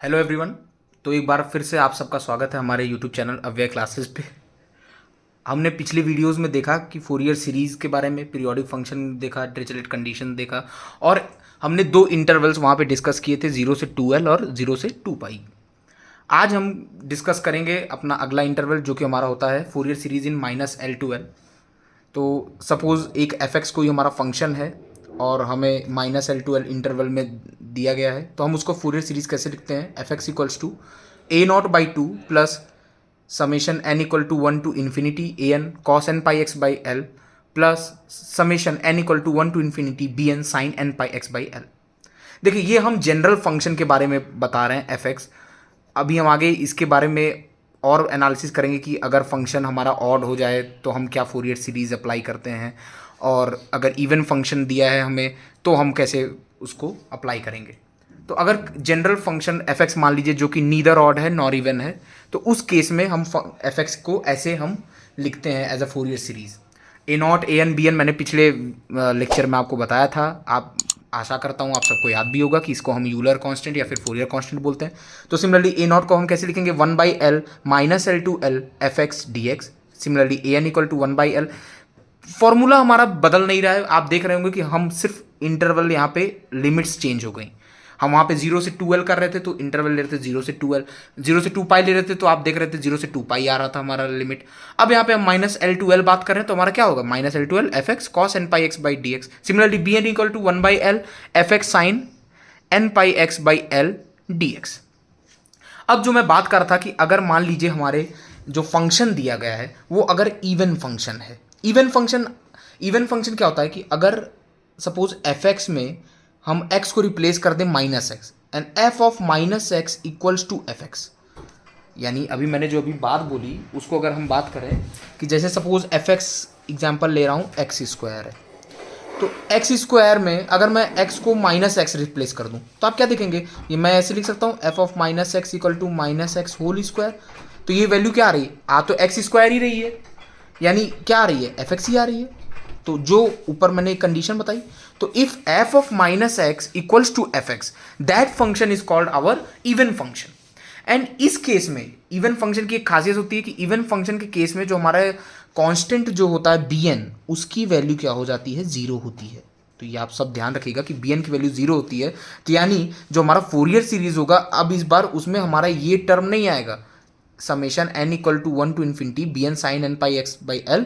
Hello everyone. तो एक बार फिर से आप सबका स्वागत है हमारे यूट्यूब चैनल अव्यय क्लासेस पे। हमने पिछले वीडियोस में देखा कि फोरियर सीरीज़ के बारे में, पीरियोडिक फंक्शन देखा, डिरिचलेट कंडीशन देखा और हमने दो इंटरवल्स वहाँ पे डिस्कस किए थे, 0 से 2l और 0 से 2π। आज हम डिस्कस करेंगे अपना अगला इंटरवल जो कि हमारा होता है Fourier series in -l to l। तो सपोज़ एक एफ कोई हमारा फंक्शन है और हमें -l to l इंटरवल में दिया गया है, तो हम उसको फोरियर सीरीज़ कैसे लिखते हैं? F X equals to a0/2 plus summation n equal to 1 to infinity an cos n pi x by l plus summation n equal to 1 to infinity bn sin n pi x by l। देखिए, ये हम general function के बारे में बता रहे हैं F x. अभी हम आगे इसके बारे में और एनालिसिस करेंगे कि अगर फंक्शन हमारा ऑड हो जाए तो हम क्या फोरियर सीरीज़ अप्लाई करते हैं, और अगर इवन फंक्शन दिया है हमें तो हम कैसे उसको अप्लाई करेंगे। तो अगर जनरल फंक्शन एफ एक्स मान लीजिए जो कि नीदर ऑड है नॉर इवन है, तो उस केस में हम एफ एक्स को ऐसे हम लिखते हैं as a Fourier series. A not a N B N मैंने पिछले लेक्चर में आपको बताया था। आप आशा करता हूँ आप सबको याद भी होगा कि इसको हम यूलर कांस्टेंट या फिर फोरियर कांस्टेंट बोलते हैं। तो सिमिलरली ए नॉट को हम कैसे लिखेंगे? 1/l -l to l F x D x. Similarly A N equal to 1/l। Formula हमारा बदल नहीं रहा है। आप देख रहे होंगे कि हम सिर्फ इंटरवल यहाँ पे लिमिट्स चेंज हो गई। हम वहाँ पे 0 से 2l कर रहे थे तो इंटरवल ले रहे थे 0 से 2l, 0 से 2π ले रहे थे तो आप देख रहे थे 0 से 2π आ रहा था हमारा लिमिट। अब यहाँ पे हम -l to l बात कर रहे हैं तो हमारा क्या होगा? -l to l F x cos n pi x by dx। Similarly B N equal to 1/l F x sine n pi x by l dx। अब जो मैं बात कर रहा था कि अगर मान लीजिए हमारे जो फंक्शन दिया गया है वो अगर इवन फंक्शन है। इवन फंक्शन क्या होता है कि अगर सपोज एफ एक्स में हम x को रिप्लेस कर दें -x and f of -x equals to F X. यानी अभी मैंने जो अभी बात बोली उसको अगर हम बात करें कि जैसे सपोज एफ एक्स एग्जाम्पल ले रहा हूँ x² है, तो x² में अगर मैं x को -x रिप्लेस कर दूं तो आप क्या देखेंगे? ये मैं ऐसे लिख सकता हूँ f of -x equal to -x whole square. तो ये वैल्यू क्या आ रही है? आ तो x² ही रही है, यानी क्या आ रही है? एफ एक्स ही आ रही है। तो जो ऊपर मैंने एक कंडीशन बताई, तो if f of -x equals to F X that function is called our even function. And इस केस में इवन फंक्शन की एक खासियत होती है कि इवन फंक्शन के केस में जो हमारा कांस्टेंट जो होता है bn, उसकी वैल्यू क्या हो जाती है? 0 होती है। तो ये आप सब ध्यान रखिएगा कि bn की वैल्यू 0 होती है। तो यानी जो हमारा फोरियर सीरीज होगा अब इस बार उसमें हमारा ये टर्म नहीं आएगा summation n equal to 1 to infinity bn sin n pi x by l।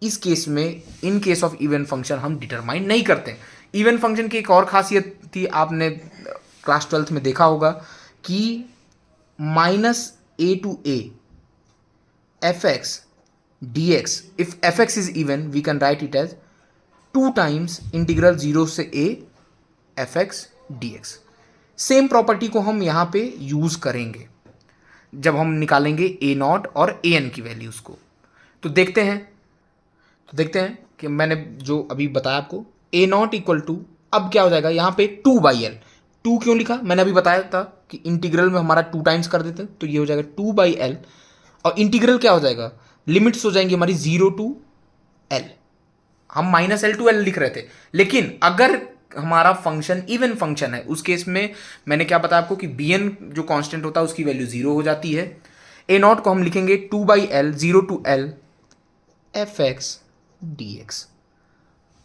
इस केस में इन केस ऑफ इवन फंक्शन हम डिटरमाइन नहीं करते। इवन फंक्शन की एक और खासियत थी, आपने क्लास 12th में देखा होगा कि -a to a F x D X, if F X is even we can write it as 2 times integral 0 से a F x D X. Same property को हम यहाँ पे यूज करेंगे जब हम निकालेंगे ए नॉट और ए एन की वैल्यूज को। तो देखते हैं कि मैंने जो अभी बताया आपको ए नॉट इक्वल टू, अब क्या हो जाएगा यहाँ पे 2/l। 2 क्यों लिखा? मैंने अभी बताया था कि इंटीग्रल में हमारा 2 times कर देते हैं तो ये हो जाएगा 2/l, और इंटीग्रल क्या हो जाएगा? लिमिट्स हो जाएंगी हमारी 0 to l। हम -l to l लिख रहे थे, लेकिन अगर हमारा फंक्शन इवन फंक्शन है उस केस में मैंने क्या बताया आपको कि bn जो कांस्टेंट होता है उसकी वैल्यू 0 हो जाती है। ए नॉट को हम लिखेंगे 2/l 0 to l F x D x.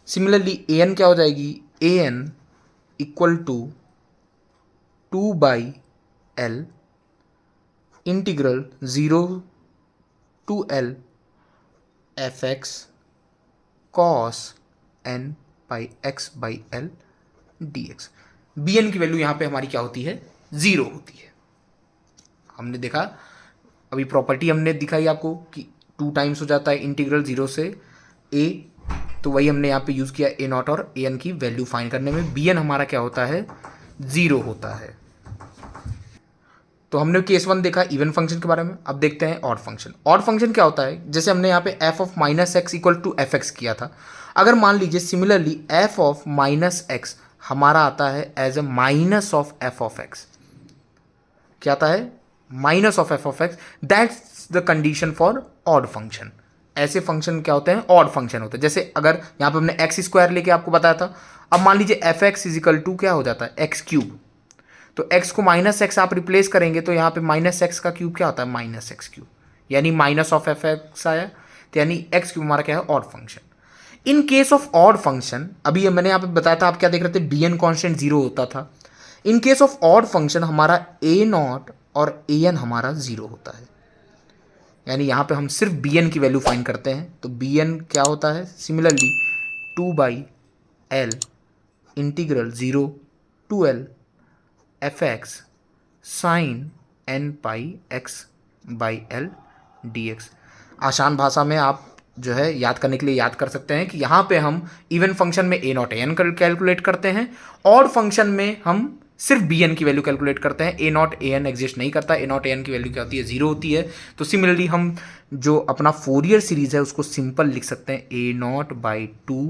Similarly A n क्या हो जाएगी? A N equal to 2/l integral 0 to l F x cos n pi x by l dx। bn की वैल्यू यहाँ पे हमारी क्या होती है? 0 होती है। हमने देखा अभी प्रॉपर्टी हमने दिखाई आपको कि 2 times हो जाता है इंटीग्रल 0 से a, तो वही हमने यहाँ पे यूज़ किया ए नॉट और ए एन की वैल्यू फाइंड करने में। bn हमारा क्या होता है? 0 होता है। तो हमने केस 1 देखा इवन फंक्शन के बारे में। अब देखते हैं ऑड फंक्शन। ऑड फंक्शन क्या होता है? जैसे हमने यहाँ पे f of -x equal to F X किया था, अगर मान लीजिए सिमिलरली f ऑफ -x हमारा आता है as a minus of f of x। क्या आता है? Minus of f of x। That's the condition for odd function. ऐसे फंक्शन क्या होते हैं? ऑड फंक्शन होते हैं। जैसे अगर यहाँ पे हमने x² लेके आपको बताया था, अब मान लीजिए F X is equal to क्या हो जाता है? x³ तो x को माइनस एक्स आप रिप्लेस करेंगे तो यहाँ पे माइनस एक्स का क्यूब क्या होता है, माइनस एक्स क्यूब, यानी माइनस ऑफ एफ एक्स आया, तो यानी एक्स क्यूब हमारा क्या है, odd function. In case of odd function, अभी ये मैंने यहाँ पे बताया था, आप क्या देख रहे थे, बी एन कॉन्स्टेंट जीरो होता था। इन केस ऑफ ऑड फंक्शन हमारा ए नॉट और ए एन हमारा जीरो होता है, यानी यहाँ पे हम सिर्फ बी एन की वैल्यू फाइंड करते हैं। तो बी एन क्या होता है, similarly 2/L integral 0 to L fx sin n pi x by L D x. आसान भाषा में आप जो है याद करने के लिए याद कर सकते हैं कि यहाँ पे हम इवन फंक्शन में ए नॉट ए एन कैलकुलेट करते हैं, ऑड फंक्शन में हम सिर्फ बी एन की वैल्यू कैलकुलेट करते हैं। A not A N exist नहीं करता, ए नॉट ए एन की वैल्यू क्या होती है, जीरो होती है। तो सिमिलरली हम जो अपना फोरियर सीरीज है उसको सिंपल लिख सकते हैं a not by two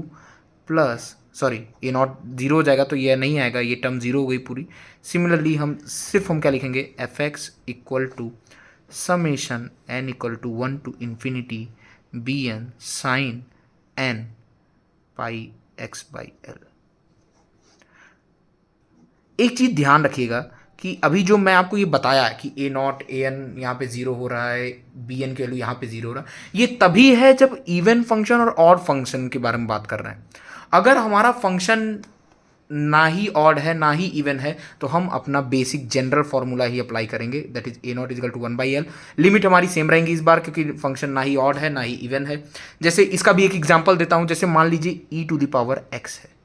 plus, sorry a not zero हो जाएगा तो ये नहीं आएगा, ये टर्म जीरो हो गई पूरी। सिमिलरली हम क्या लिखेंगे, F X equal to summation N equal to 1 to infinity B N sine N pi X by L. एक चीज ध्यान रखिएगा कि अभी जो मैं आपको ये बताया कि ए नॉट ए एन यहाँ पे जीरो हो रहा है, बी एन की वैल्यू यहाँ पे जीरो हो रहा है, ये तभी है जब इवन फंक्शन और ऑड फंक्शन के बारे में बात कर रहे हैं। अगर हमारा फंक्शन ना ही ऑड है ना ही इवन है तो हम अपना बेसिक जनरल फॉर्मूला ही अप्लाई करेंगे, that is A naught equal to 1/L। Limit हमारी सेम रहेंगी इस बार, क्योंकि फंक्शन ना ही ऑड है ना ही इवन है। जैसे इसका भी एक एग्जांपल देता हूं, जैसे मान लीजिए e to the power x है।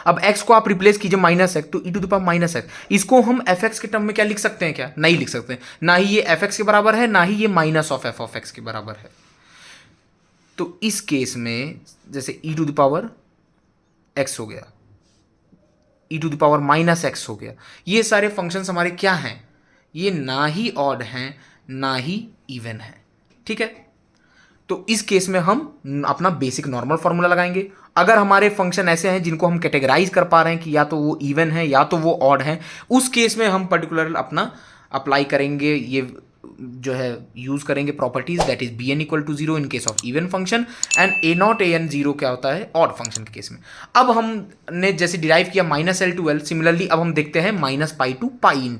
अब x को आप रिप्लेस कीजिए माइनस एक्स, तो e to the power minus X, इसको हम एफ एक्स के टर्म में क्या लिख सकते हैं, क्या नहीं लिख सकते, ना ही ये एफ एक्स के बराबर है ना ही ये minus of F of X के बराबर है। तो इस केस में जैसे e to the power x हो गया, e to the power minus X हो गया, ये सारे फंक्शंस हमारे क्या हैं, ये ना ही ऑड हैं ना ही इवन है, ठीक है। तो इस केस में हम अपना बेसिक नॉर्मल फॉर्मूला लगाएंगे। अगर हमारे फंक्शन ऐसे हैं जिनको हम कैटेगराइज कर पा रहे हैं कि या तो वो इवन है या तो वो ऑड है, उस केस में हम पर्टिकुलर अपना अप्लाई करेंगे, ये जो है यूज करेंगे properties, that is B N equal to zero in case of even function and A not a N zero क्या होता है, ऑड फंक्शन के केस में। अब हमने जैसे डिराइव किया minus L two L, similarly अब हम देखते हैं माइनस पाई टू पाई।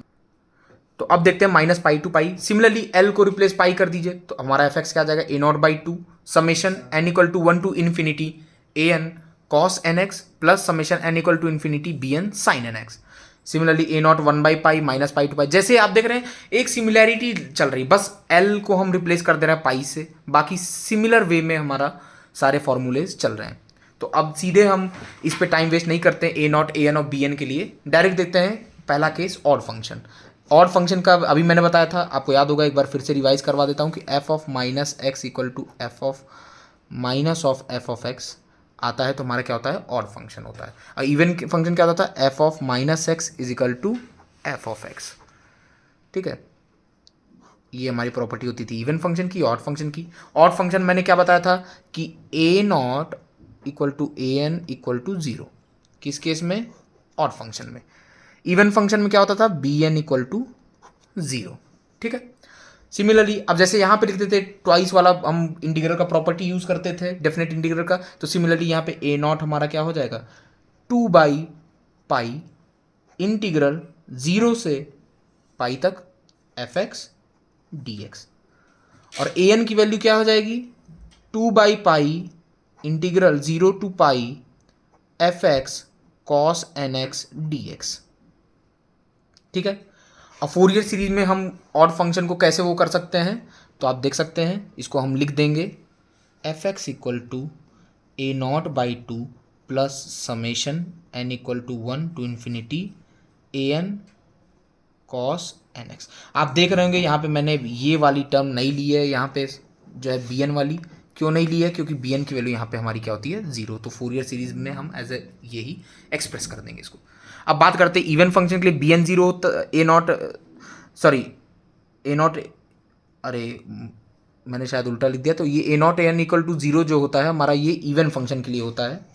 तो अब देखते हैं minus pi to pi, similarly l को रिप्लेस पाई कर दीजिए तो हमारा एफ एक्स क्या आ जाएगा, a not by two summation N equal to 1 to infinity A N cos N x plus summation N equal to infinity b N sine n x. Similarly a not 1/पाई minus pi to pi. जैसे आप देख रहे हैं एक similarity चल रही, बस एल को हम रिप्लेस कर दे रहे हैं पाई से, बाकी सिमिलर वे में हमारा सारे फॉर्मूलेज चल रहे हैं। तो अब सीधे हम इस पे टाइम वेस्ट नहीं करते हैं, ए नॉट ए एन और बी एन के लिए डायरेक्ट देखते हैं पहला case odd function. Odd function का अभी मैंने बताया था, आपको याद होगा, एक बार फिर से रिवाइज करवा देता हूँ कि F of minus X equal to F of minus of F of X आता है तो हमारा क्या होता है, ऑड फंक्शन होता है। और इवन फंक्शन क्या होता है, f of minus x is equal to F of x, ठीक है। ये हमारी प्रॉपर्टी होती थी इवन फंक्शन की, ऑड फंक्शन की। ऑड फंक्शन मैंने क्या बताया था कि a not equal to a N equal to zero, किस केस में, ऑड फंक्शन में। इवन फंक्शन में क्या होता था, b N equal to zero, ठीक है। सिमिलरली अब जैसे यहाँ पे लिखते थे ट्वाइस वाला, हम इंटीग्रल का प्रॉपर्टी यूज करते थे डेफिनेट इंटीग्रल का, तो सिमिलरली यहाँ पे ए नॉट हमारा क्या हो जाएगा, 2/पाई इंटीग्रल 0 से पाई तक एफ एक्स डी एक्स, और ए एन की वैल्यू क्या हो जाएगी, 2/पाई integral 0 to pi f x cos N x D x, ठीक है। अब फोरियर सीरीज में हम ऑड फंक्शन को कैसे वो कर सकते हैं, तो आप देख सकते हैं, इसको हम लिख देंगे F X equal to A not by two plus summation N equal to 1 to infinity A N cos N X. आप देख रहे होंगे यहाँ पे मैंने ये वाली टर्म नहीं ली है, यहाँ पे जो है बी एन वाली क्यों नहीं ली है, क्योंकि बी एन की वैल्यू यहाँ पे हमारी क्या होती है, जीरो। तो फोरियर सीरीज में हम एज ए यही एक्सप्रेस कर देंगे इसको। अब बात करते हैं इवन फंक्शन के लिए, b n zero, a not, sorry a not, अरे मैंने शायद उल्टा लिख दिया, तो ये a not A N equal to zero जो होता है हमारा, ये इवन फंक्शन के लिए होता है,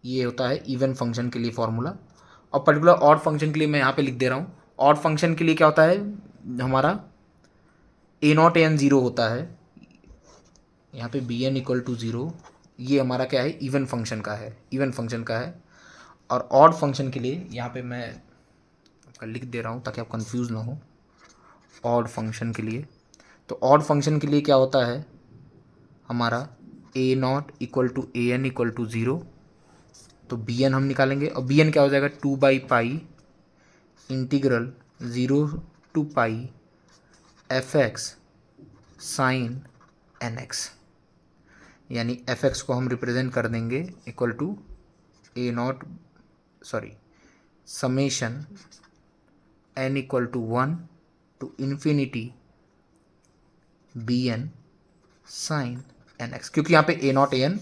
ये होता है इवन फंक्शन के लिए फॉर्मूला। और पर्टिकुलर ऑड फंक्शन के लिए मैं यहाँ पे लिख दे रहा हूँ, ऑड फंक्शन के लिए क्या होता है हमारा, ए नॉट ए एन जीरो होता है, यहाँ पे B N equal to zero, ये हमारा क्या है, इवन फंक्शन का है, इवन फंक्शन का है। और ऑड फंक्शन के लिए यहाँ पे मैं आपका लिख दे रहा हूँ ताकि आप कंफ्यूज ना हो। ऑड फंक्शन के लिए, तो ऑड फंक्शन के लिए क्या होता है हमारा ए not equal to a N equal to zero, तो बी एन हम निकालेंगे और बी एन क्या हो जाएगा 2/पाई integral 0 to pi f x sine n x, यानी एफ एक्स को हम रिप्रेजेंट कर देंगे equal to A not summation N equal to 1 to infinity b N sine n x, क्योंकि यहाँ पे a not a n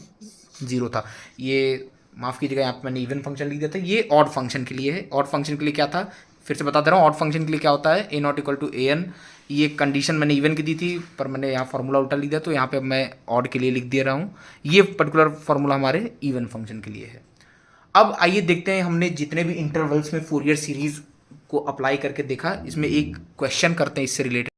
zero था। ये माफ़ कीजिएगा, यहाँ पे मैंने इवन फंक्शन लिख दिया था, ये ऑड फंक्शन के लिए है। ऑड फंक्शन के लिए क्या था, फिर से बता दे रहा हूँ, ऑड फंक्शन के लिए क्या होता है a not equal to a n. ये कंडीशन मैंने इवन की दी थी पर मैंने यहाँ फार्मूला उल्टा लिख दिया, तो यहाँ पे मैं ऑड के लिए लिख दे रहा हूँ। ये पर्टिकुलर फार्मूला हमारे इवन फंक्शन के लिए है। अब आइए देखते हैं, हमने जितने भी इंटरवल्स में फूरियर सीरीज़ को अप्लाई करके देखा, इसमें एक क्वेश्चन करते हैं इससे रिलेटेड।